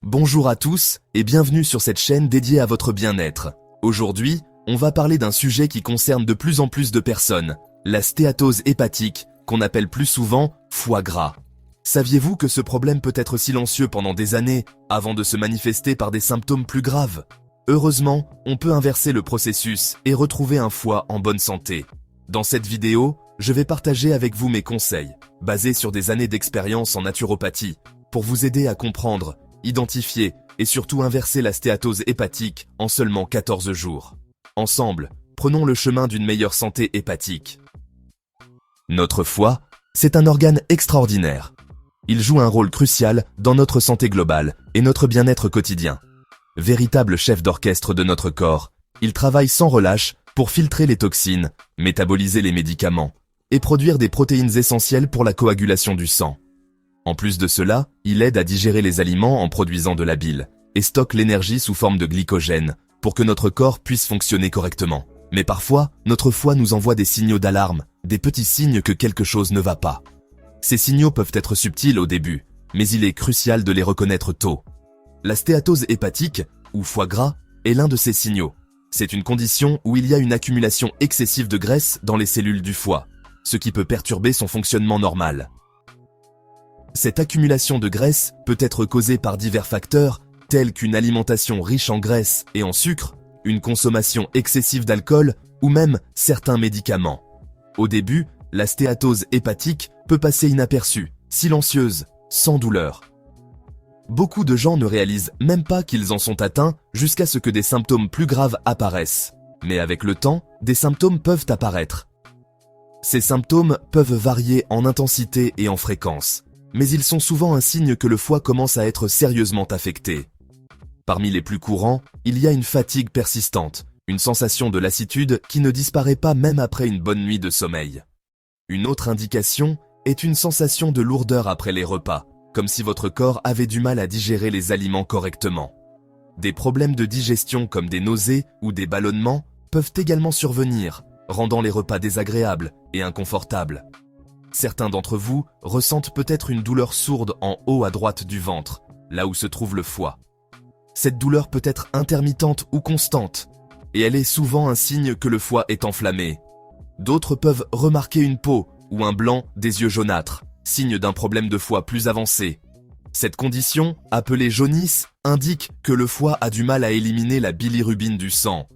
Bonjour à tous et bienvenue sur cette chaîne dédiée à votre bien-être. Aujourd'hui, on va parler d'un sujet qui concerne de plus en plus de personnes, la stéatose hépatique, qu'on appelle plus souvent foie gras. Saviez-vous que ce problème peut être silencieux pendant des années avant de se manifester par des symptômes plus graves? Heureusement, on peut inverser le processus et retrouver un foie en bonne santé. Dans cette vidéo, je vais partager avec vous mes conseils, basés sur des années d'expérience en naturopathie, pour vous aider à comprendre, identifier et surtout inverser la stéatose hépatique en seulement 14 jours. Ensemble, prenons le chemin d'une meilleure santé hépatique. Notre foie, c'est un organe extraordinaire. Il joue un rôle crucial dans notre santé globale et notre bien-être quotidien. Véritable chef d'orchestre de notre corps, il travaille sans relâche pour filtrer les toxines, métaboliser les médicaments et produire des protéines essentielles pour la coagulation du sang. En plus de cela, il aide à digérer les aliments en produisant de la bile et stocke l'énergie sous forme de glycogène pour que notre corps puisse fonctionner correctement. Mais parfois, notre foie nous envoie des signaux d'alarme, des petits signes que quelque chose ne va pas. Ces signaux peuvent être subtils au début, mais il est crucial de les reconnaître tôt. La stéatose hépatique, ou foie gras, est l'un de ces signaux. C'est une condition où il y a une accumulation excessive de graisse dans les cellules du foie, ce qui peut perturber son fonctionnement normal. Cette accumulation de graisse peut être causée par divers facteurs, tels qu'une alimentation riche en graisse et en sucre, une consommation excessive d'alcool ou même certains médicaments. Au début, la stéatose hépatique peut passer inaperçue, silencieuse, sans douleur. Beaucoup de gens ne réalisent même pas qu'ils en sont atteints jusqu'à ce que des symptômes plus graves apparaissent. Mais avec le temps, des symptômes peuvent apparaître. Ces symptômes peuvent varier en intensité et en fréquence, mais ils sont souvent un signe que le foie commence à être sérieusement affecté. Parmi les plus courants, il y a une fatigue persistante, une sensation de lassitude qui ne disparaît pas même après une bonne nuit de sommeil. Une autre indication est une sensation de lourdeur après les repas, comme si votre corps avait du mal à digérer les aliments correctement. Des problèmes de digestion comme des nausées ou des ballonnements peuvent également survenir, rendant les repas désagréables et inconfortables. Certains d'entre vous ressentent peut-être une douleur sourde en haut à droite du ventre, là où se trouve le foie. Cette douleur peut être intermittente ou constante, et elle est souvent un signe que le foie est enflammé. D'autres peuvent remarquer une peau ou un blanc des yeux jaunâtres, signe d'un problème de foie plus avancé. Cette condition, appelée jaunisse, indique que le foie a du mal à éliminer la bilirubine du sang.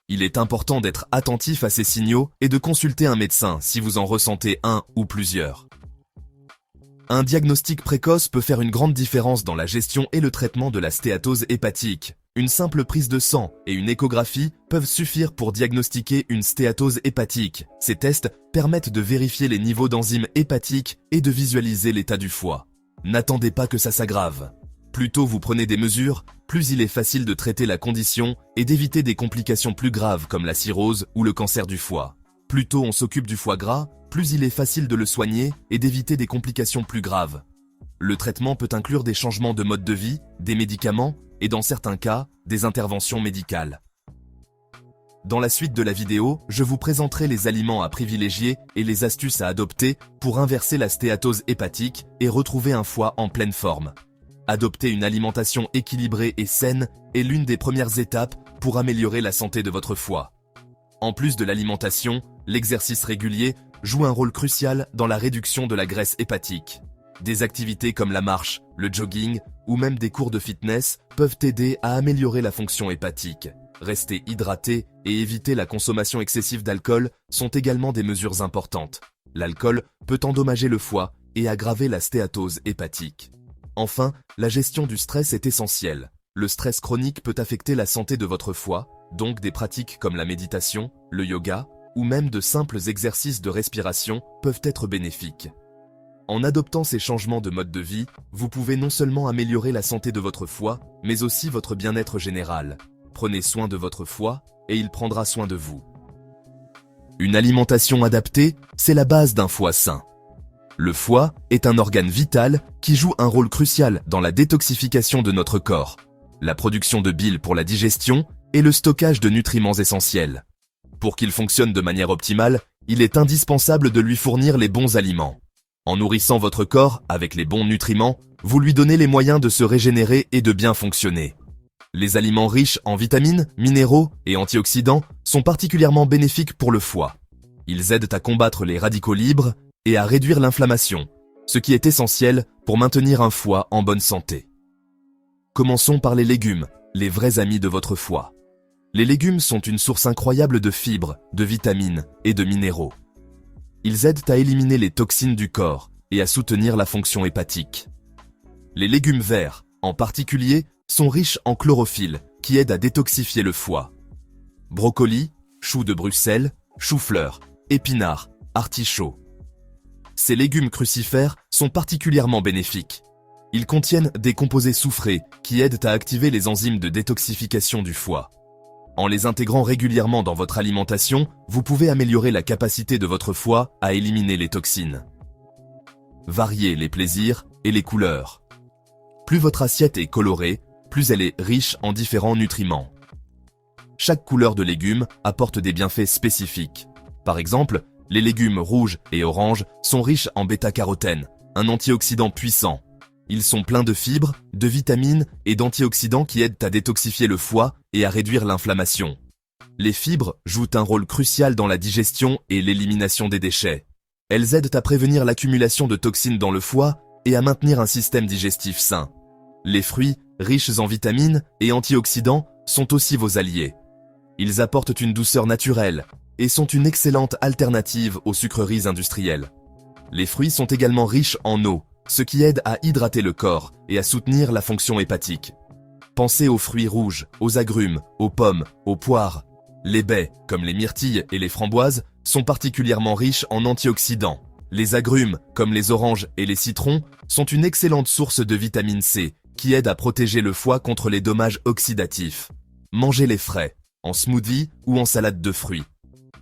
Il est important d'être attentif à ces signaux et de consulter un médecin si vous en ressentez un ou plusieurs. Un diagnostic précoce peut faire une grande différence dans la gestion et le traitement de la stéatose hépatique. Une simple prise de sang et une échographie peuvent suffire pour diagnostiquer une stéatose hépatique. Ces tests permettent de vérifier les niveaux d'enzymes hépatiques et de visualiser l'état du foie. N'attendez pas que ça s'aggrave. Plus tôt vous prenez des mesures, plus il est facile de traiter la condition et d'éviter des complications plus graves comme la cirrhose ou le cancer du foie. Plus tôt on s'occupe du foie gras, plus il est facile de le soigner et d'éviter des complications plus graves. Le traitement peut inclure des changements de mode de vie, des médicaments et dans certains cas, des interventions médicales. Dans la suite de la vidéo, je vous présenterai les aliments à privilégier et les astuces à adopter pour inverser la stéatose hépatique et retrouver un foie en pleine forme. Adopter une alimentation équilibrée et saine est l'une des premières étapes pour améliorer la santé de votre foie. En plus de l'alimentation, l'exercice régulier joue un rôle crucial dans la réduction de la graisse hépatique. Des activités comme la marche, le jogging ou même des cours de fitness peuvent aider à améliorer la fonction hépatique. Rester hydraté et éviter la consommation excessive d'alcool sont également des mesures importantes. L'alcool peut endommager le foie et aggraver la stéatose hépatique. Enfin, la gestion du stress est essentielle. Le stress chronique peut affecter la santé de votre foie, donc des pratiques comme la méditation, le yoga ou même de simples exercices de respiration peuvent être bénéfiques. En adoptant ces changements de mode de vie, vous pouvez non seulement améliorer la santé de votre foie, mais aussi votre bien-être général. Prenez soin de votre foie et il prendra soin de vous. Une alimentation adaptée, c'est la base d'un foie sain. Le foie est un organe vital qui joue un rôle crucial dans la détoxification de notre corps, la production de bile pour la digestion et le stockage de nutriments essentiels. Pour qu'il fonctionne de manière optimale, il est indispensable de lui fournir les bons aliments. En nourrissant votre corps avec les bons nutriments, vous lui donnez les moyens de se régénérer et de bien fonctionner. Les aliments riches en vitamines, minéraux et antioxydants sont particulièrement bénéfiques pour le foie. Ils aident à combattre les radicaux libres et à réduire l'inflammation, ce qui est essentiel pour maintenir un foie en bonne santé. Commençons par les légumes, les vrais amis de votre foie. Les légumes sont une source incroyable de fibres, de vitamines et de minéraux. Ils aident à éliminer les toxines du corps et à soutenir la fonction hépatique. Les légumes verts, en particulier, sont riches en chlorophylle, qui aide à détoxifier le foie. Brocoli, choux de Bruxelles, chou-fleur, épinards, artichauts. Ces légumes crucifères sont particulièrement bénéfiques. Ils contiennent des composés soufrés qui aident à activer les enzymes de détoxification du foie. En les intégrant régulièrement dans votre alimentation, vous pouvez améliorer la capacité de votre foie à éliminer les toxines. Variez les plaisirs et les couleurs. Plus votre assiette est colorée, plus elle est riche en différents nutriments. Chaque couleur de légumes apporte des bienfaits spécifiques. Par exemple, les légumes rouges et oranges sont riches en bêta-carotène, un antioxydant puissant. Ils sont pleins de fibres, de vitamines et d'antioxydants qui aident à détoxifier le foie et à réduire l'inflammation. Les fibres jouent un rôle crucial dans la digestion et l'élimination des déchets. Elles aident à prévenir l'accumulation de toxines dans le foie et à maintenir un système digestif sain. Les fruits, riches en vitamines et antioxydants, sont aussi vos alliés. Ils apportent une douceur naturelle et sont une excellente alternative aux sucreries industrielles. Les fruits sont également riches en eau, ce qui aide à hydrater le corps et à soutenir la fonction hépatique. Pensez aux fruits rouges, aux agrumes, aux pommes, aux poires. Les baies, comme les myrtilles et les framboises, sont particulièrement riches en antioxydants. Les agrumes, comme les oranges et les citrons, sont une excellente source de vitamine C, qui aide à protéger le foie contre les dommages oxydatifs. Mangez-les frais, en smoothie ou en salade de fruits.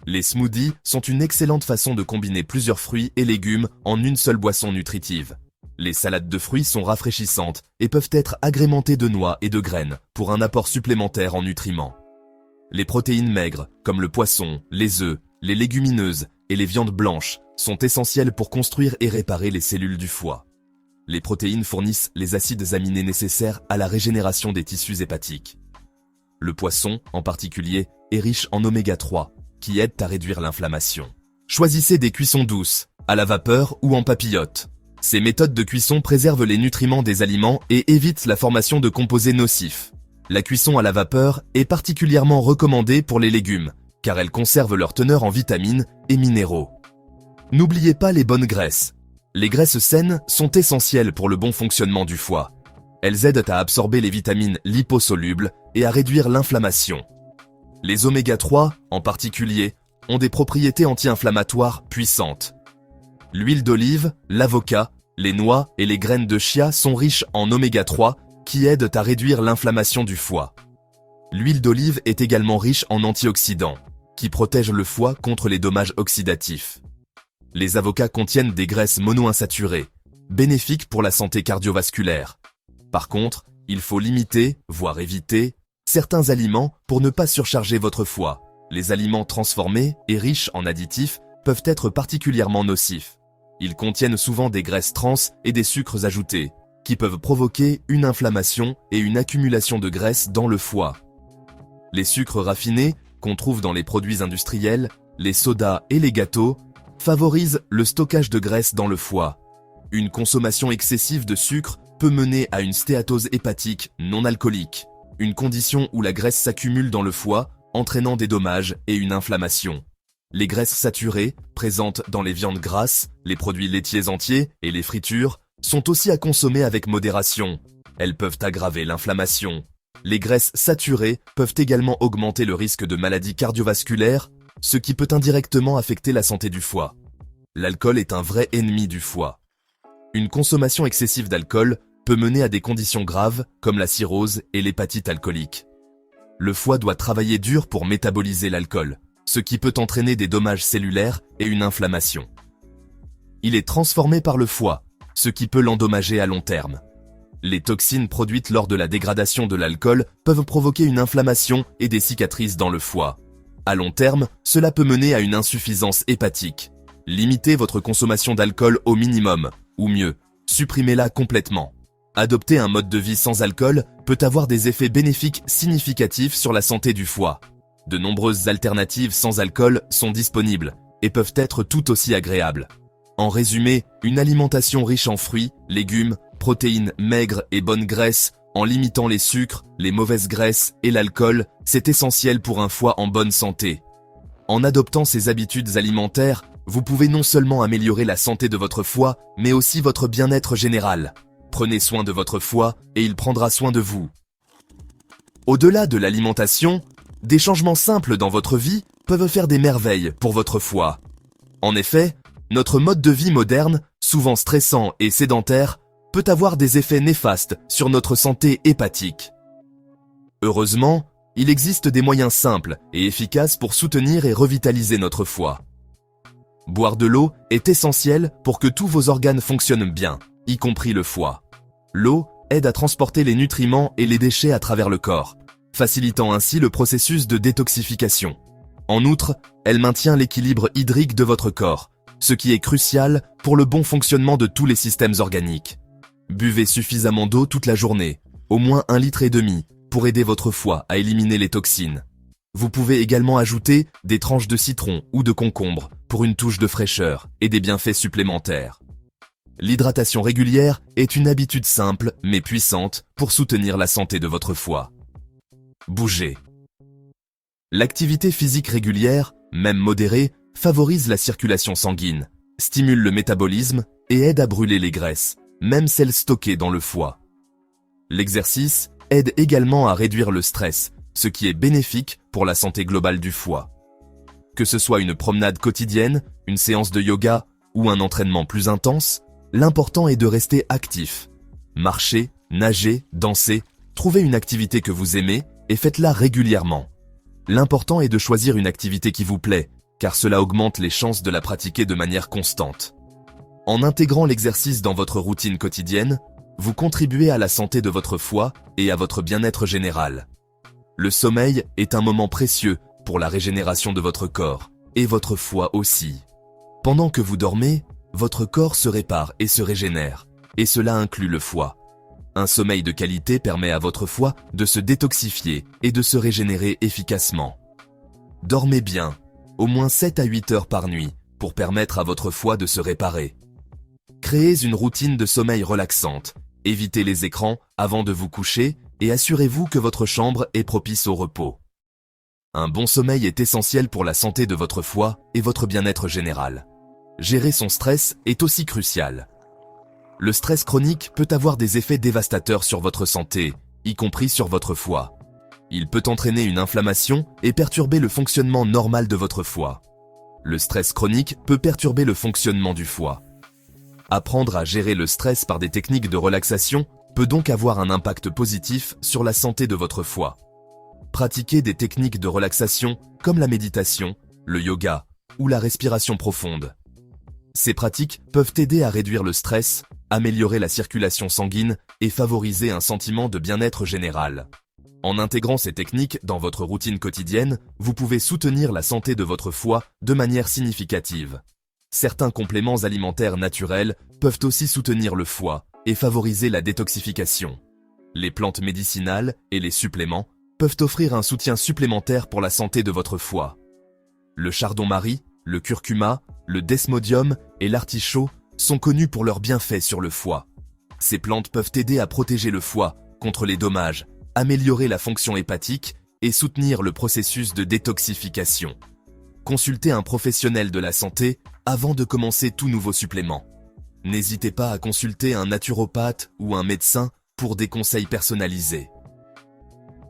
Les smoothies sont une excellente façon de combiner plusieurs fruits et légumes en une seule boisson nutritive. Les salades de fruits sont rafraîchissantes et peuvent être agrémentées de noix et de graines pour un apport supplémentaire en nutriments. Les protéines maigres, comme le poisson, les œufs, les légumineuses et les viandes blanches, sont essentielles pour construire et réparer les cellules du foie. Les protéines fournissent les acides aminés nécessaires à la régénération des tissus hépatiques. Le poisson, en particulier, est riche en oméga 3, qui aident à réduire l'inflammation. Choisissez des cuissons douces, à la vapeur ou en papillote. Ces méthodes de cuisson préservent les nutriments des aliments et évitent la formation de composés nocifs. La cuisson à la vapeur est particulièrement recommandée pour les légumes, car elle conserve leur teneur en vitamines et minéraux. N'oubliez pas les bonnes graisses. Les graisses saines sont essentielles pour le bon fonctionnement du foie. Elles aident à absorber les vitamines liposolubles et à réduire l'inflammation. Les oméga 3, en particulier, ont des propriétés anti-inflammatoires puissantes. L'huile d'olive, l'avocat, les noix et les graines de chia sont riches en oméga 3 qui aident à réduire l'inflammation du foie. L'huile d'olive est également riche en antioxydants, qui protègent le foie contre les dommages oxydatifs. Les avocats contiennent des graisses monoinsaturées, bénéfiques pour la santé cardiovasculaire. Par contre, il faut limiter, voire éviter, certains aliments pour ne pas surcharger votre foie. Les aliments transformés et riches en additifs peuvent être particulièrement nocifs. Ils contiennent souvent des graisses trans et des sucres ajoutés, qui peuvent provoquer une inflammation et une accumulation de graisse dans le foie. Les sucres raffinés, qu'on trouve dans les produits industriels, les sodas et les gâteaux, favorisent le stockage de graisse dans le foie. Une consommation excessive de sucre peut mener à une stéatose hépatique non alcoolique, une condition où la graisse s'accumule dans le foie, entraînant des dommages et une inflammation. Les graisses saturées, présentes dans les viandes grasses, les produits laitiers entiers et les fritures, sont aussi à consommer avec modération. Elles peuvent aggraver l'inflammation. Les graisses saturées peuvent également augmenter le risque de maladies cardiovasculaires, ce qui peut indirectement affecter la santé du foie. L'alcool est un vrai ennemi du foie. Une consommation excessive d'alcool peut mener à des conditions graves comme la cirrhose et l'hépatite alcoolique. Le foie doit travailler dur pour métaboliser l'alcool, ce qui peut entraîner des dommages cellulaires et une inflammation. Il est transformé par le foie, ce qui peut l'endommager à long terme. Les toxines produites lors de la dégradation de l'alcool peuvent provoquer une inflammation et des cicatrices dans le foie. À long terme, cela peut mener à une insuffisance hépatique. Limitez votre consommation d'alcool au minimum, ou mieux, supprimez-la complètement. Adopter un mode de vie sans alcool peut avoir des effets bénéfiques significatifs sur la santé du foie. De nombreuses alternatives sans alcool sont disponibles et peuvent être tout aussi agréables. En résumé, une alimentation riche en fruits, légumes, protéines maigres et bonnes graisses, en limitant les sucres, les mauvaises graisses et l'alcool, c'est essentiel pour un foie en bonne santé. En adoptant ces habitudes alimentaires, vous pouvez non seulement améliorer la santé de votre foie, mais aussi votre bien-être général. Prenez soin de votre foie et il prendra soin de vous. Au-delà de l'alimentation, des changements simples dans votre vie peuvent faire des merveilles pour votre foie. En effet, notre mode de vie moderne, souvent stressant et sédentaire, peut avoir des effets néfastes sur notre santé hépatique. Heureusement, il existe des moyens simples et efficaces pour soutenir et revitaliser notre foie. Boire de l'eau est essentiel pour que tous vos organes fonctionnent bien, y compris le foie. L'eau aide à transporter les nutriments et les déchets à travers le corps, facilitant ainsi le processus de détoxification. En outre, elle maintient l'équilibre hydrique de votre corps, ce qui est crucial pour le bon fonctionnement de tous les systèmes organiques. Buvez suffisamment d'eau toute la journée, au moins 1,5 litre, pour aider votre foie à éliminer les toxines. Vous pouvez également ajouter des tranches de citron ou de concombre pour une touche de fraîcheur et des bienfaits supplémentaires. L'hydratation régulière est une habitude simple mais puissante pour soutenir la santé de votre foie. Bougez. L'activité physique régulière, même modérée, favorise la circulation sanguine, stimule le métabolisme et aide à brûler les graisses, même celles stockées dans le foie. L'exercice aide également à réduire le stress, ce qui est bénéfique pour la santé globale du foie. Que ce soit une promenade quotidienne, une séance de yoga ou un entraînement plus intense, l'important est de rester actif. Marchez, nagez, dansez, trouvez une activité que vous aimez et faites-la régulièrement. L'important est de choisir une activité qui vous plaît, car cela augmente les chances de la pratiquer de manière constante. En intégrant l'exercice dans votre routine quotidienne, vous contribuez à la santé de votre foie et à votre bien-être général. Le sommeil est un moment précieux pour la régénération de votre corps, et votre foie aussi. Pendant que vous dormez, votre corps se répare et se régénère, et cela inclut le foie. Un sommeil de qualité permet à votre foie de se détoxifier et de se régénérer efficacement. Dormez bien, au moins 7 à 8 heures par nuit, pour permettre à votre foie de se réparer. Créez une routine de sommeil relaxante, évitez les écrans avant de vous coucher et assurez-vous que votre chambre est propice au repos. Un bon sommeil est essentiel pour la santé de votre foie et votre bien-être général. Gérer son stress est aussi crucial. Le stress chronique peut avoir des effets dévastateurs sur votre santé, y compris sur votre foie. Il peut entraîner une inflammation et perturber le fonctionnement normal de votre foie. Le stress chronique peut perturber le fonctionnement du foie. Apprendre à gérer le stress par des techniques de relaxation peut donc avoir un impact positif sur la santé de votre foie. Pratiquez des techniques de relaxation comme la méditation, le yoga ou la respiration profonde. Ces pratiques peuvent aider à réduire le stress, améliorer la circulation sanguine et favoriser un sentiment de bien-être général. En intégrant ces techniques dans votre routine quotidienne, vous pouvez soutenir la santé de votre foie de manière significative. Certains compléments alimentaires naturels peuvent aussi soutenir le foie et favoriser la détoxification. Les plantes médicinales et les suppléments peuvent offrir un soutien supplémentaire pour la santé de votre foie. Le chardon-marie, le curcuma, le desmodium et l'artichaut sont connus pour leurs bienfaits sur le foie. Ces plantes peuvent aider à protéger le foie contre les dommages, améliorer la fonction hépatique et soutenir le processus de détoxification. Consultez un professionnel de la santé avant de commencer tout nouveau supplément. N'hésitez pas à consulter un naturopathe ou un médecin pour des conseils personnalisés.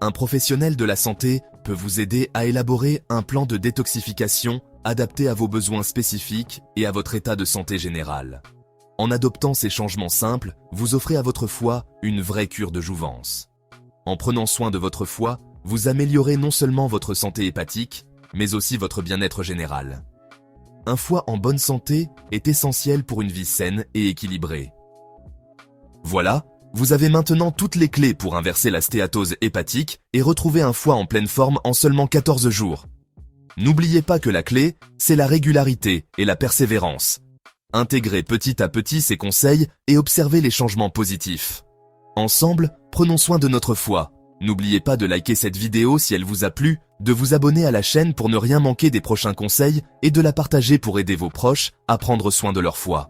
Un professionnel de la santé peut vous aider à élaborer un plan de détoxification adapté à vos besoins spécifiques et à votre état de santé général. En adoptant ces changements simples, vous offrez à votre foie une vraie cure de jouvence. En prenant soin de votre foie, vous améliorez non seulement votre santé hépatique, mais aussi votre bien-être général. Un foie en bonne santé est essentiel pour une vie saine et équilibrée. Voilà, vous avez maintenant toutes les clés pour inverser la stéatose hépatique et retrouver un foie en pleine forme en seulement 14 jours. N'oubliez pas que la clé, c'est la régularité et la persévérance. Intégrez petit à petit ces conseils et observez les changements positifs. Ensemble, prenons soin de notre foi. N'oubliez pas de liker cette vidéo si elle vous a plu, de vous abonner à la chaîne pour ne rien manquer des prochains conseils et de la partager pour aider vos proches à prendre soin de leur foi.